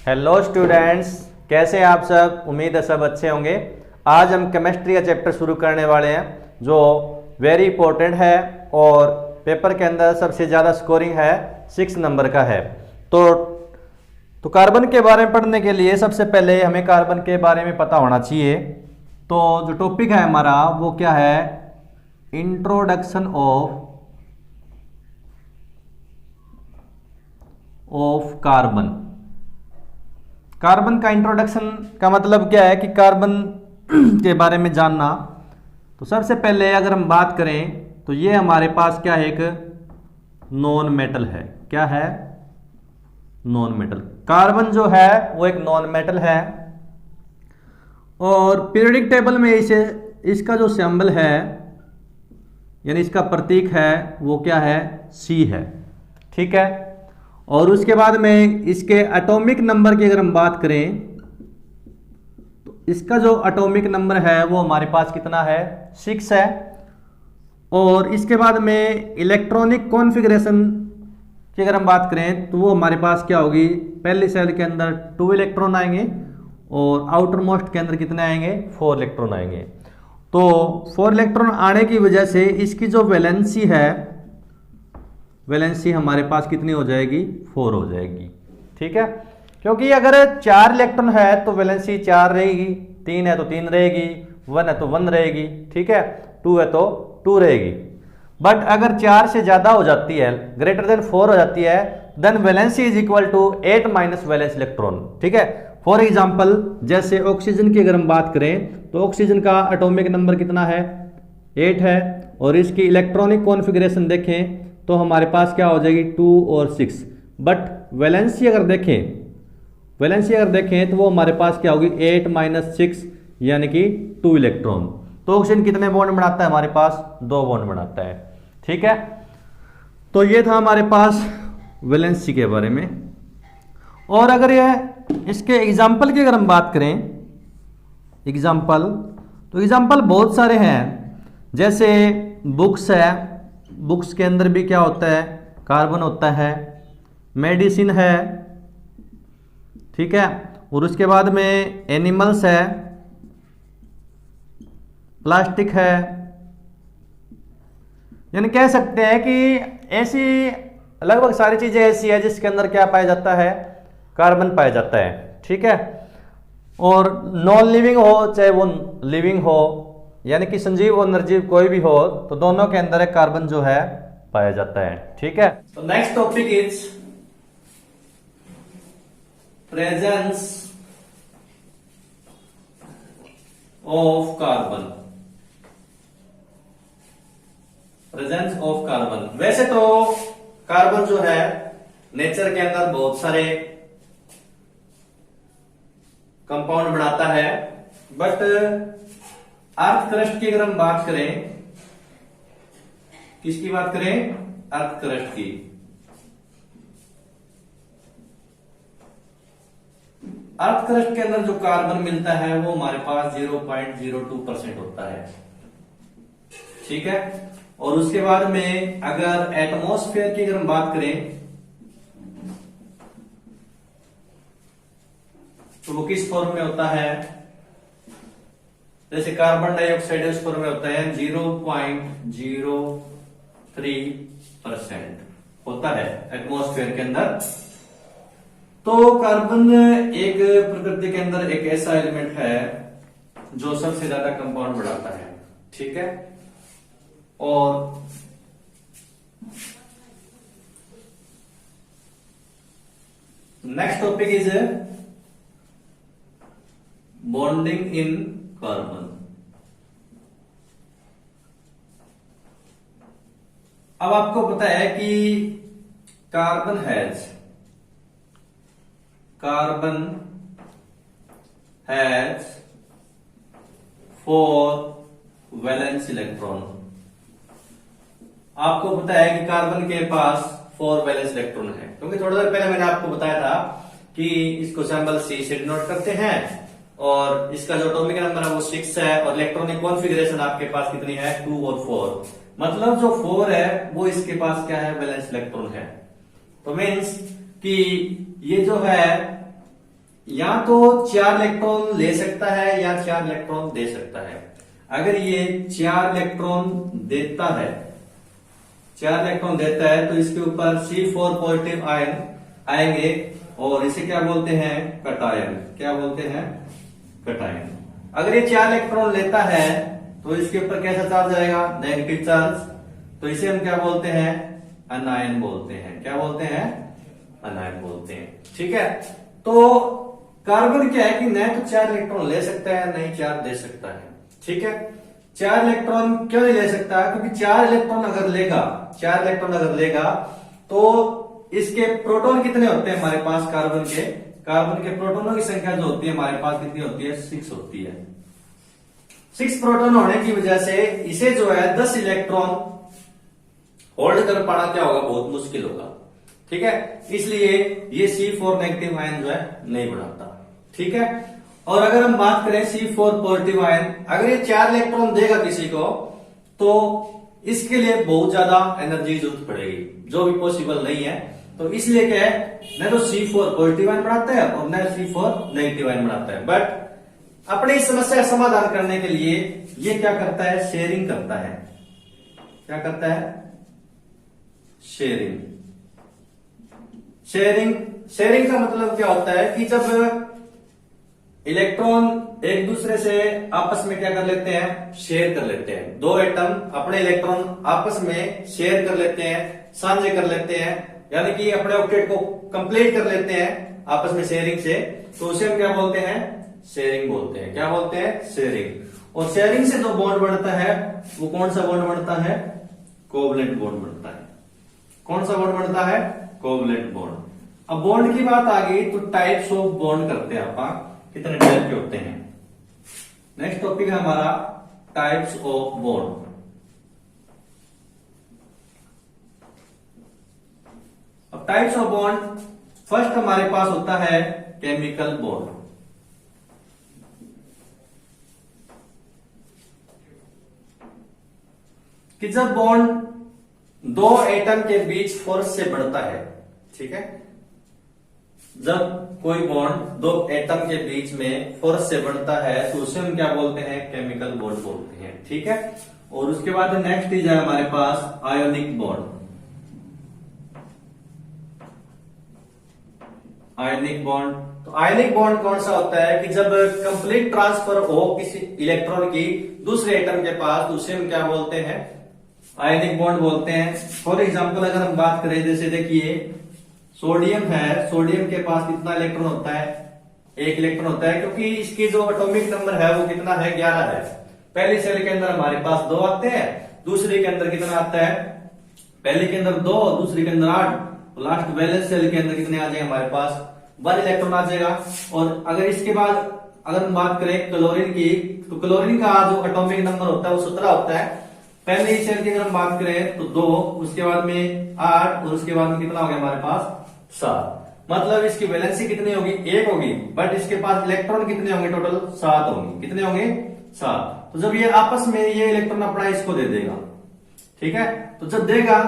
Hello students, कैसे हैं आप सब। उम्मीद है सब अच्छे होंगे। आज हम केमिस्ट्री का चैप्टर शुरू करने वाले हैं जो वेरी इंपॉर्टेंट है और पेपर के अंदर सबसे ज़्यादा स्कोरिंग है 6 नंबर का है। तो कार्बन के बारे में पढ़ने के लिए सबसे पहले हमें कार्बन के बारे में पता होना चाहिए। तो जो टॉपिक है हमारा वो क्या है, इंट्रोडक्शन ऑफ कार्बन। कार्बन का इंट्रोडक्शन का मतलब क्या है कि कार्बन के बारे में जानना। तो सबसे पहले अगर हम बात करें तो ये हमारे पास क्या है, एक नॉन मेटल है। क्या है? Non metal. कार्बन जो है वो एक नॉन मेटल है और पीरियोडिक टेबल में इसे इसका जो सिंबल है यानी इसका प्रतीक है वो क्या है, सी है। ठीक है। और उसके बाद में इसके एटॉमिक नंबर की अगर हम बात करें तो इसका जो एटॉमिक नंबर है वो हमारे पास कितना है, 6 है। और इसके बाद में इलेक्ट्रॉनिक कॉन्फ़िगरेशन की अगर हम बात करें तो वो हमारे पास क्या होगी, पहली सेल के अंदर 2 इलेक्ट्रॉन आएंगे और आउटर मोस्ट के अंदर कितने आएंगे, 4 इलेक्ट्रॉन आएंगे। तो 4 इलेक्ट्रॉन आने की वजह से इसकी जो वैलेंसी है, वैलेंसी हमारे पास कितनी हो जाएगी, 4 हो जाएगी। ठीक है। क्योंकि अगर 4 इलेक्ट्रॉन है तो वैलेंसी 4 रहेगी, 3 है तो 3 रहेगी, 1 है तो 1 रहेगी। ठीक है। 2 है तो 2 रहेगी। बट अगर 4 से ज्यादा हो जाती है, ग्रेटर देन 4 हो जाती है, then valency is equal to 8 minus valence electron. ठीक है। फॉर एग्जाम्पल जैसे ऑक्सीजन की अगर हम बात करें तो ऑक्सीजन का एटॉमिक नंबर कितना है, 8 है। और इसकी इलेक्ट्रॉनिक कॉन्फ़िगरेशन देखें तो हमारे पास क्या हो जाएगी, 2 और 6। बट वैलेंसी अगर देखें तो वो हमारे पास क्या होगी, 8 माइनस 6 यानी कि 2 इलेक्ट्रॉन। तो ऑक्सीजन कितने बॉन्ड बनाता है, हमारे पास 2 बॉन्ड बनाता है। ठीक है। तो ये था हमारे पास वैलेंसी के बारे में। और अगर यह इसके एग्जाम्पल की अगर हम बात करें, एग्जाम्पल बहुत सारे हैं। जैसे बुक्स है, बुक्स के अंदर भी क्या होता है, कार्बन होता है। मेडिसिन है, ठीक है। और उसके बाद में एनिमल्स है, प्लास्टिक है। यानी कह सकते हैं कि ऐसी लगभग सारी चीजें ऐसी है जिसके अंदर क्या पाया जाता है, कार्बन पाया जाता है। ठीक है। और नॉन लिविंग हो चाहे वो लिविंग हो, यानी कि संजीव और निर्जीव कोई भी हो, तो दोनों के अंदर एक कार्बन जो है पाया जाता है। ठीक है। तो next topic is presence of carbon. Presence of carbon. वैसे तो कार्बन जो है नेचर के अंदर बहुत सारे कंपाउंड बनाता है, बट अर्थ क्रस्ट की अगर हम बात करें, किसकी बात करें, अर्थ क्रस्ट की। अर्थ क्रस्ट के अंदर जो कार्बन मिलता है वो हमारे पास 0.02% होता है। ठीक है। और उसके बाद में अगर एटमॉस्फेयर की अगर हम बात करें तो वो किस फॉर्म में होता है, जैसे कार्बन डाइऑक्साइड उस फॉर्म में होता है 0.03% होता है एटमॉस्फेयर के अंदर। तो कार्बन एक प्रकृति के अंदर एक ऐसा एलिमेंट है जो सबसे ज्यादा कंपाउंड बढ़ाता है। ठीक है। और next topic is bonding in carbon. अब आपको पता है कि कार्बन हैज 4 वैलेंस इलेक्ट्रॉन। आपको पता है कि कार्बन के पास 4 वैलेंस इलेक्ट्रॉन है, क्योंकि थोड़ी देर पहले मैंने आपको बताया था कि इसको सिंबल C से डिनोट करते हैं और इसका जो एटॉमिक नंबर है वो 6 है और इलेक्ट्रॉनिक कॉन्फ़िगरेशन आपके पास कितनी है, 2 और 4। मतलब जो 4 है वो इसके पास क्या है, वैलेंस इलेक्ट्रॉन है। तो मीन्स कि ये जो है या तो 4 इलेक्ट्रॉन ले सकता है या 4 इलेक्ट्रॉन दे सकता है। अगर ये 4 इलेक्ट्रॉन देता है, 4 इलेक्ट्रॉन देता है, तो इसके ऊपर C4 पॉजिटिव आयन आएंगे और इसे क्या बोलते हैं, कटायन। क्या बोलते हैं, कटायन। अगर ये 4 इलेक्ट्रॉन लेता है तो इसके ऊपर कैसा चार्ज आएगा, नेगेटिव चार्ज, तो इसे हम क्या बोलते हैं, अनायन बोलते हैं। क्या बोलते हैं, अनायन बोलते हैं। ठीक है, तो कार्बन क्या है कि न तो 4 इलेक्ट्रॉन ले सकता है, नहीं 4 दे सकता है। ठीक है, 4 इलेक्ट्रॉन क्यों नहीं ले सकता, क्योंकि 4 इलेक्ट्रॉन अगर लेगा, 4 इलेक्ट्रॉन अगर लेगा तो इसके प्रोटॉन कितने होते हैं हमारे पास, कार्बन के प्रोटॉनों की संख्या जो होती है हमारे पास कितनी होती है, 6 होती है। 6 प्रोटॉन होने की वजह से इसे जो है 10 इलेक्ट्रॉन होल्ड कर पाना क्या होगा, बहुत मुश्किल होगा। ठीक है, इसलिए ये C4 नेगेटिव आयन जो है नहीं बनाता। ठीक है, और अगर हम बात करें C4 पॉजिटिव आयन, अगर ये 4 इलेक्ट्रॉन देगा किसी को तो इसके लिए बहुत ज्यादा एनर्जी जरूरत पड़ेगी, जो भी पॉसिबल नहीं है। तो इसलिए क्या है, न तो C4 पॉजिटिव आयन बनाता है और न C4 नेगेटिव आयन बनाता है। बट अपनी इस समस्या का समाधान करने के लिए ये क्या करता है, शेयरिंग करता है। क्या करता है, शेयरिंग। शेयरिंग का मतलब क्या होता है कि जब इलेक्ट्रॉन एक दूसरे से आपस में क्या कर लेते हैं, शेयर कर लेते हैं। 2 एटम अपने इलेक्ट्रॉन आपस में शेयर कर लेते हैं, साझे कर लेते हैं, यानी कि अपने ऑक्टेट को कंप्लीट कर लेते हैं आपस में शेयरिंग से, तो उसे हम क्या बोलते हैं, शेयरिंग बोलते हैं। क्या बोलते हैं, शेयरिंग। और शेयरिंग से जो बॉन्ड बनता है वो कौन सा बॉन्ड बनता है, कोवलेंट बॉन्ड बनता है। कौन सा बॉन्ड बनता है, कोवलेंट बॉन्ड। अब बॉन्ड की बात आ गई तो टाइप्स ऑफ बॉन्ड करते हैं आप, कितने टाइप के होते हैं। नेक्स्ट टॉपिक है हमारा टाइप्स ऑफ बॉन्ड। अब टाइप्स ऑफ बॉन्ड, फर्स्ट हमारे पास होता है केमिकल बॉन्ड। कि जब बॉन्ड 2 एटम के बीच फोर्स से बढ़ता है। ठीक है, जब कोई बॉन्ड 2 एटम के बीच में फोर्स से बढ़ता है तो उसे हम क्या बोलते हैं, केमिकल बॉन्ड बोलते हैं। ठीक है, और उसके बाद नेक्स्ट चीज है हमारे पास आयोनिक बॉन्ड। आयनिक बॉन्ड, तो आयनिक बॉन्ड कौन सा होता है कि जब कंप्लीट ट्रांसफर हो किसी इलेक्ट्रॉन की दूसरे एटम के पास, तो उसे हम क्या बोलते हैं, आयनिक बॉन्ड बोलते हैं। फॉर एग्जांपल अगर हम बात करें, जैसे देखिए सोडियम है, सोडियम के पास कितना इलेक्ट्रॉन होता है, 1 इलेक्ट्रॉन होता है, क्योंकि इसकी जो एटॉमिक नंबर है वो कितना है, 11 है। पहली सेल के अंदर हमारे पास 2 आते हैं, दूसरे के अंदर कितना आता है, पहले के अंदर 2, दूसरे के अंदर 8, लास्ट बैलेंस सेल के अंदर कितने आ जाएंगे हमारे पास, 1 इलेक्ट्रॉन आ जाएगा। और अगर इसके बाद अगर हम बात करें क्लोरीन की, तो क्लोरीन का जो एटॉमिक नंबर होता है वो 17 होता है। पहले सेल की अगर हम बात करें तो 2, उसके बाद में 8 और उसके बाद में कितना हो गया हमारे पास, 7। मतलब इसकी वैलेंसी कितनी होगी, 1 होगी, बट इसके पास इलेक्ट्रॉन कितने होंगे, टोटल 7 होंगे। कितने होंगे, 7। तो जब ये आपस में ये इलेक्ट्रॉन अपना इसको दे देगा, ठीक है, तो जब देगा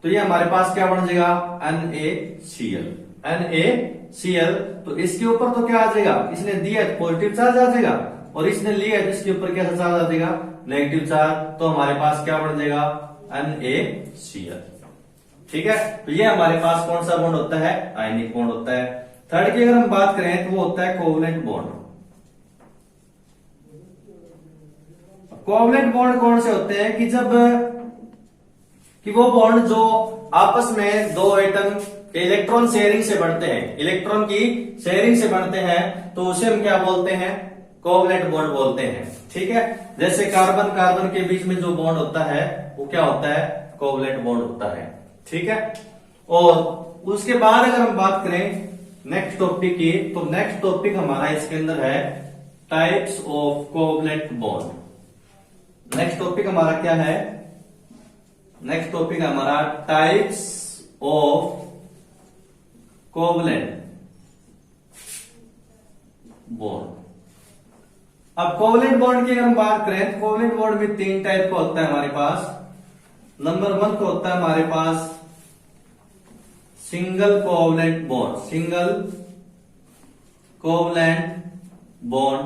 तो ये हमारे पास क्या बन जाएगा, NaCl। NaCl, तो इसके ऊपर तो क्या आ जाएगा, इसने दिया है पॉजिटिव चार्ज आ जाएगा, और इसने लिया है इसके ऊपर कैसा चार्ज आ जाएगा, नेगेटिव चार्ज। तो हमारे पास क्या बन जाएगा, NaCl। ठीक है, तो ये हमारे पास कौन सा बॉन्ड होता है, आयनिक बॉन्ड होता है। थर्ड की अगर हम बात करें तो वो होता है कोवलेंट बॉन्ड। कोवलेंट बॉन्ड कौन से होते हैं कि जब कि वो बॉन्ड जो आपस में 2 एटम के इलेक्ट्रॉन शेयरिंग से बढ़ते हैं, इलेक्ट्रॉन की शेयरिंग से बढ़ते हैं, तो उसे हम क्या बोलते हैं, कोवलेंट बॉन्ड बोलते हैं। ठीक है, जैसे कार्बन कार्बन के बीच में जो बॉन्ड होता है वो क्या होता है, कोवलेंट बॉन्ड होता है। ठीक है, और उसके बाद अगर हम बात करें नेक्स्ट टॉपिक की, तो नेक्स्ट टॉपिक हमारा इसके अंदर है types of covalent bond. Next topic हमारा क्या है, नेक्स्ट टॉपिक हमारा टाइप्स ऑफ कोवलेंट बॉन्ड। अब कोवलेंट बॉन्ड की अगर हम बात करें तो कोवलेंट बॉन्ड में 3 टाइप का होता है हमारे पास। नंबर 1 तो होता है हमारे पास single covalent bond, single covalent bond,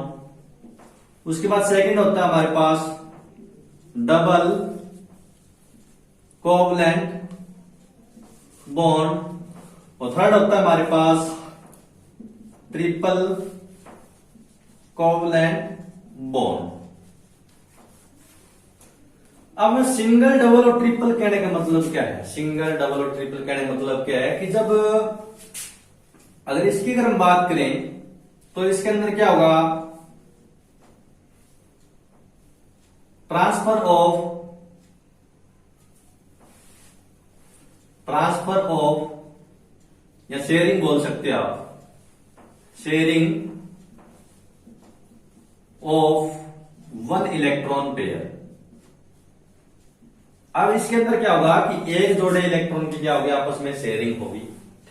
उसके बाद सेकंड होता है हमारे पास डबल कोवलेंट बॉन्ड, और थर्ड होता है हमारे पास ट्रिपल कोवलेंट बॉन्ड। अब सिंगल डबल और ट्रिपल कहने का मतलब क्या है? सिंगल डबल और ट्रिपल कहने का मतलब क्या है कि जब अगर इसकी अगर हम बात करें तो इसके अंदर क्या होगा, ट्रांसफर ऑफ या शेयरिंग बोल सकते हैं आप, sharing of one electron pair. अब इसके अंदर क्या होगा कि एक जोड़े इलेक्ट्रॉन की क्या होगी, आपस में शेयरिंग होगी,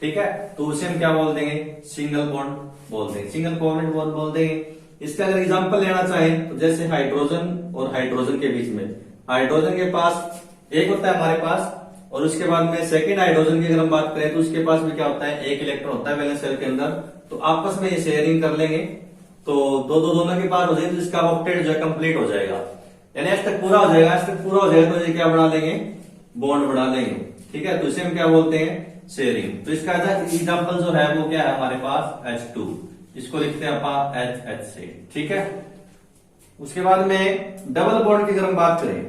ठीक है। तो उसे हम क्या बोल देंगे, सिंगल बॉन्ड बोल देंगे, सिंगल कोवलेंट बॉन्ड बोल देंगे। इसका अगर एग्जांपल लेना चाहे तो जैसे हाइड्रोजन और हाइड्रोजन के बीच में, हाइड्रोजन के पास एक होता है हमारे पास, और उसके बाद में सेकंड हाइड्रोजन की अगर हम बात करें तो उसके पास भी क्या होता है, एक इलेक्ट्रॉन होता है वैलेंस शेल के अंदर। तो आपस में ये शेयरिंग कर लेंगे तो दोनों के पास हो जाएगी, तो इसका ऑक्टेट जो है कंप्लीट हो जाएगा, यानी आज तक पूरा हो जाएगा। आज तक पूरा हो जाएगा तो ये क्या बना लेंगे, बॉन्ड बना लेंगे, ठीक है। तो इसे हम क्या बोलते हैं, शेयरिंग। तो इसका एग्जांपल जो है वो क्या है हमारे पास, H2, इसको लिखते हैं अपन HH से, ठीक है। उसके बाद में डबल बॉन्ड की अगर हम बात करें,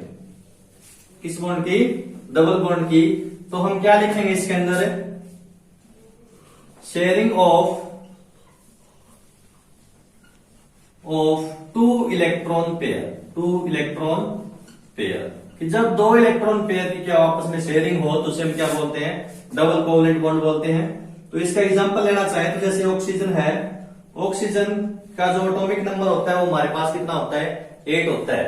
किस बॉन्ड की, डबल बॉन्ड की, तो हम क्या लिखेंगे इसके अंदर, sharing of two electron pair, कि जब दो इलेक्ट्रॉन पेयर की क्या आपस में शेयरिंग हो तो उसे हम क्या बोलते हैं, डबल कोवलेंट बॉन्ड बोलते हैं। तो इसका एग्जांपल लेना चाहें तो जैसे ऑक्सीजन है, ऑक्सीजन का जो एटॉमिक नंबर होता है वो हमारे पास कितना होता है, 8 होता है।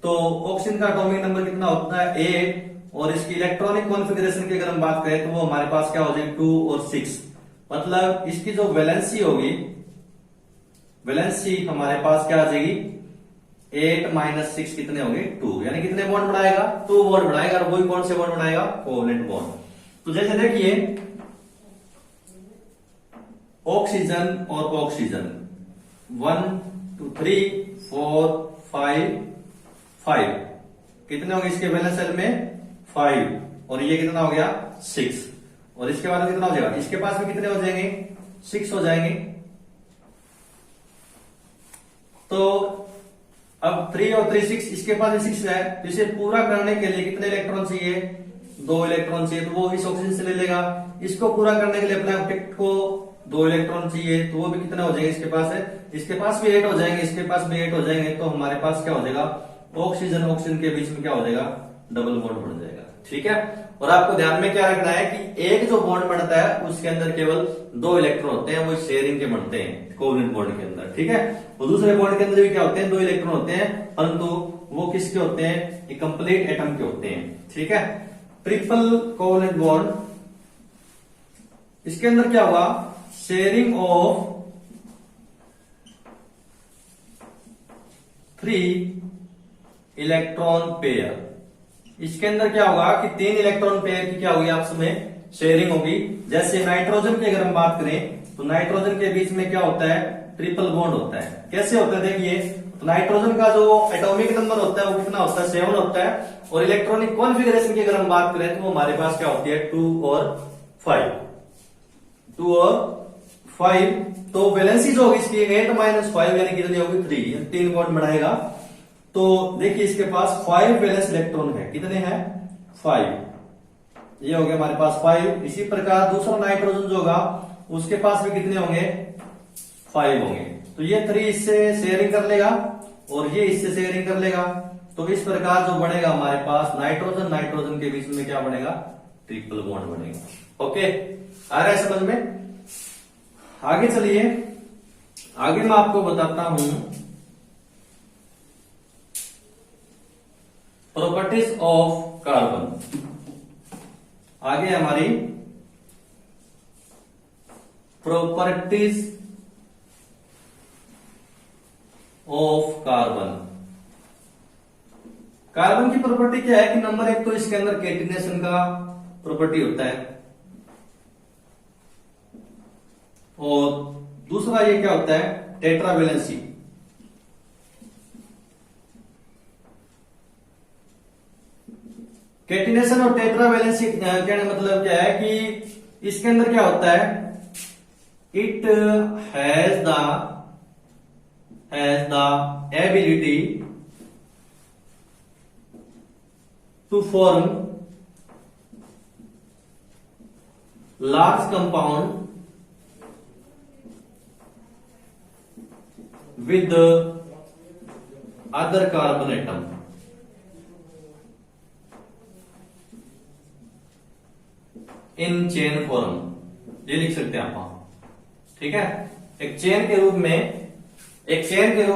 तो ऑक्सीजन का एटॉमिक नंबर कितना होता है, 8, और इसकी इलेक्ट्रॉनिक कॉन्फ़िगरेशन की अगर हम बात करें तो वो हमारे पास क्या हो जाएगी, 2 और 6। मतलब इसकी जो वैलेंसी होगी, वैलेंसी हमारे पास क्या आ जाएगी, 8 माइनस 6 कितने होंगे, 2, यानी कितने बॉन्ड बनाएगा, 2 बॉन्ड बनाएगा। और वही कौन से बॉन्ड बनाएगा, कोवलेंट बॉन्ड। तो जैसे देखिए ऑक्सीजन और ऑक्सीजन, 1 2 3 4 5 कितने होंगे इसके वैलेंस शेल में, 5, और ये कितना हो गया, 6, और इसके बाद कितना हो जाएगा, इसके पास में कितने हो जाएंगे, 6 हो जाएंगे। तो अब 3 और 3 6, इसके पास 6 है, तो इसे पूरा करने के लिए कितने इलेक्ट्रॉन चाहिए, 2 इलेक्ट्रॉन चाहिए, तो वो इस ऑक्सीजन से ले लेगा। इसको पूरा करने के लिए अपने ऑक्टेट को 2 इलेक्ट्रॉन चाहिए, तो वो भी कितना हो जाएगा, इसके पास है, इसके पास भी 8 हो जाएंगे, इसके पास भी 8 हो जाएंगे। तो हमारे पास क्या हो जाएगा, ऑक्सीजन ऑक्सीजन के बीच में क्या हो जाएगा, डबल बॉन्ड बन जाएगा, ठीक है। और आपको ध्यान में क्या रखना है कि एक जो बॉन्ड बनता है उसके अंदर केवल 2 इलेक्ट्रॉन होते हैं, वो शेयरिंग के बनते हैं कोवलेंट बॉन्ड के अंदर, ठीक है। और दूसरे बॉन्ड के अंदर भी क्या होते हैं, 2 इलेक्ट्रॉन होते हैं, परंतु वो किसके होते हैं, एक कंप्लीट एटम के होते हैं, ठीक है। ट्रिपल कोवलेंट बॉन्ड, इसके अंदर क्या हुआ, शेयरिंग ऑफ 3 इलेक्ट्रॉन पेयर। इसके अंदर क्या होगा कि 3 इलेक्ट्रॉन पेयर की क्या होगी, आपस में शेयरिंग होगी। जैसे नाइट्रोजन की अगर हम बात करें तो नाइट्रोजन के बीच में क्या होता है, ट्रिपल बॉन्ड होता है। कैसे होता है देखिए, तो नाइट्रोजन का जो एटॉमिक नंबर होता है वो कितना होता है, 7 होता है, और इलेक्ट्रॉनिक कॉन्फ़िगरेशन की अगर हम बात करें तो वो हमारे पास क्या होती है, 2 और 5। तो वैलेंसी जो होगी इसकी 8 माइनस 5 यानी कितनी होगी, 3 बॉन्ड बनाएगा। तो देखिए इसके पास 5 वैलेंस इलेक्ट्रॉन है, कितने हैं, 5, ये हो गया हमारे पास 5। इसी प्रकार दूसरा नाइट्रोजन जो होगा उसके पास भी कितने होंगे, 5 होंगे। तो ये 3 इससे शेयरिंग कर लेगा और ये इससे शेयरिंग कर लेगा। तो इस प्रकार जो बनेगा हमारे पास नाइट्रोजन नाइट्रोजन के बीच में क्या बनेगा, ट्रिपल बॉन्ड बनेगा। ओके, आ रहा है समझ में। आगे चलिए, आगे मैं आपको बताता हूं प्रॉपर्टीज ऑफ कार्बन। आगे हमारी प्रॉपर्टीज ऑफ कार्बन। कार्बन की प्रॉपर्टी क्या है कि नंबर 1 तो इसके अंदर कैटिनेशन का प्रॉपर्टी होता है, और दूसरा ये क्या होता है, टेट्रावेलेंसी। कैटिनेशन और टेट्रावेलेंसी कहने मतलब क्या है कि इसके अंदर क्या होता है, it has the ability to form large compound with the other carbon atom। In chain form, ये लिख सकते हैं आप, ठीक है। एक चेन के रूप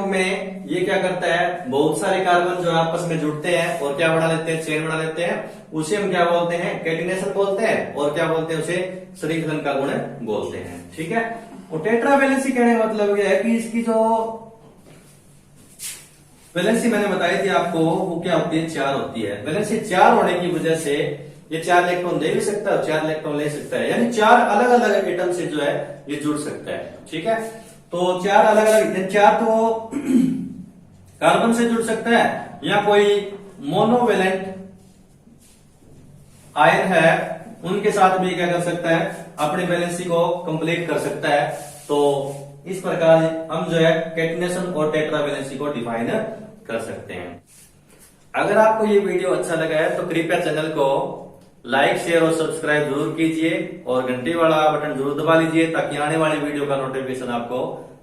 में ये क्या करता है, बहुत सारे कार्बन जो आपस में जुड़ते हैं और क्या बना लेते हैं, चेन बना लेते हैं, उसे हम क्या बोलते हैं, कैटिनेशन बोलते हैं, और क्या बोलते हैं, उसे श्रृंखलन का गुण बोलते हैं, ठीक है। और टेट्रावेलेंसी कहने का मतलब यह है कि इसकी जो वैलेंसी मैंने बताई थी आपको, वो क्या होती है, 4 होती है। वैलेंसी 4 होने की वजह से ये 4 इलेक्ट्रॉन दे भी सकता है और 4 इलेक्ट्रॉन ले सकता है, यानी 4 अलग अलग एटम से जो है ये जुड़ सकता है, ठीक है। तो 4 अलग अलग, 4 तो कार्बन से जुड़ सकता है, या कोई मोनोवेलेंट आयन है उनके साथ भी क्या कर सकता है, अपनी वैलेंसी को कंप्लीट कर सकता है। तो इस प्रकार हम जो है कैटिनेशन और टेट्रावेलेंसी को डिफाइन कर सकते हैं। अगर आपको ये वीडियो अच्छा लगा है तो कृपया चैनल को लाइक, शेयर और सब्सक्राइब जरूर कीजिए और घंटी वाला बटन जरूर दबा लीजिए, ताकि आने वाली वीडियो का नोटिफिकेशन आपको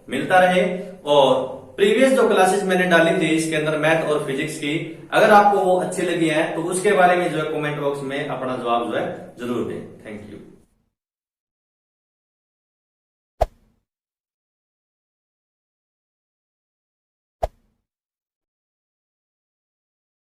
मिलता रहे। और प्रीवियस जो क्लासेस मैंने डाली थी इसके अंदर मैथ और फिजिक्स की, अगर आपको वो अच्छी लगी है तो उसके बारे में जो है कमेंट बॉक्स में अपना जवाब जो है जरूर दें। Thank you.